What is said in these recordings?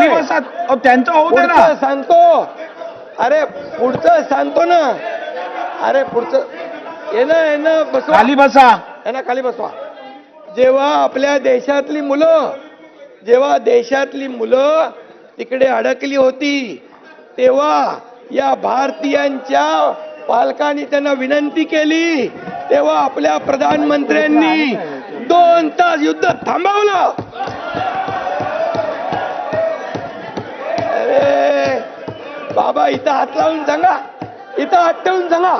खाली बसा. त्यांचं होऊ दे ना. पुढचं सांगतो. अरे पुढचं सांगतो ना. अरे पुढचं येणं बसवा. खाली बसा. खाली बसवा. जेव्हा आपल्या देशातली मुलं तिकडे अडकली होती, तेव्हा या भारतीयांच्या पालकांनी त्यांना विनंती केली, तेव्हा आपल्या प्रधानमंत्र्यांनी 2 तास युद्ध थांबवलं. अरे बाबा, इथं हात लावून सांगा, इथं हात ठेवून सांगा,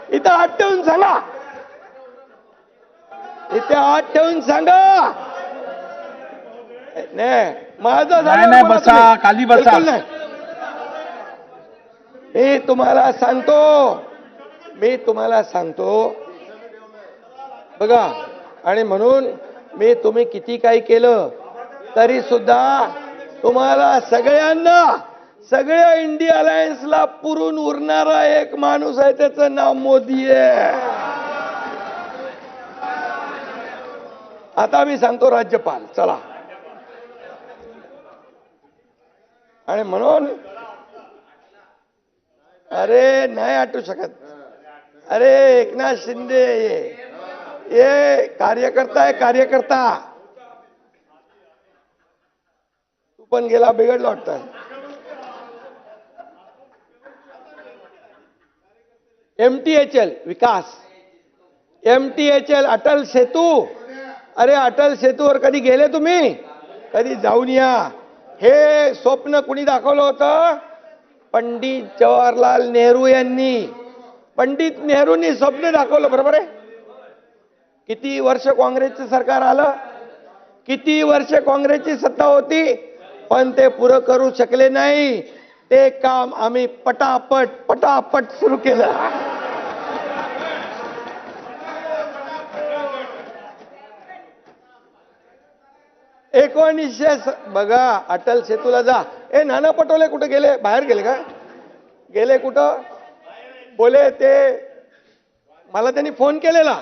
इथं हात ठेवून सांगा, इथे हात ठेवून सांगा. नाही माझं नाही बसा. खाली बसा. मी तुम्हाला सांगतो बघा. आणि म्हणून तुम्ही किती काही केलं तरी सुद्धा तुम्हाला सगळ्या इंडिया अलायन्सला पुरून उरणारा एक माणूस आहे, त्याचं नाव मोदी आहे. आता मी सांगतो राज्यपाल, चला. आणि म्हणून अरे नाही आटू शकत. अरे एकनाथ शिंदे ये कार्यकर्ता आहे, कार्यकर्ता. तू पण गेला, बिघडला वाटतं. MTHL विकास, MTHL अटल सेतू. अरे अटल सेतूवर कधी गेले तुम्ही? कधी जाऊन या. हे स्वप्न कुणी दाखवलं होतं? पंडित जवाहरलाल नेहरू यांनी. पंडित नेहरूंनी स्वप्न दाखवलं, बरोबर आहे. किती वर्ष काँग्रेसचं सरकार आलं, किती वर्ष काँग्रेसची सत्ता होती, पण ते पुरं करू शकले नाही. ते काम आम्ही पटापट सुरू केलं. बघा, अटल सेतूला जा. नाना पटोले कुठे गेले? बाहेर गेले का? गेले कुठं? बोले ते मला त्यांनी फोन केलेला,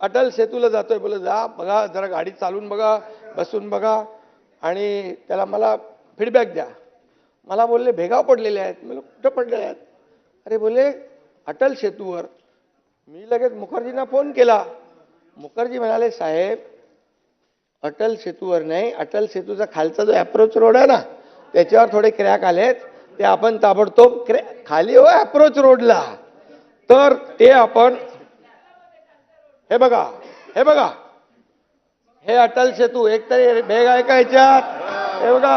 अटल सेतूला जातोय. बोले जा, बघा जरा गाडी चालून बघा, बसून बघा आणि त्याला मला फीडबॅक द्या. मला बोलले भेगाव पडलेले आहेत. मला कुठं पडलेले आहेत? अरे बोले अटल सेतूवर. मी लगेच मुखर्जींना फोन केला. मुखर्जी म्हणाले साहेब अटल सेतूवर नाही, अटल सेतूचा खालचा जो अप्रोच रोड आहे ना, त्याच्यावर थोडे क्रॅक आलेत, ते आपण ताबडतोब खाली अप्रोच रोडला, तर ते आपण हे बघा हे अटल सेतू. एकतरी भेग आहे का याच्यात? हे बघा.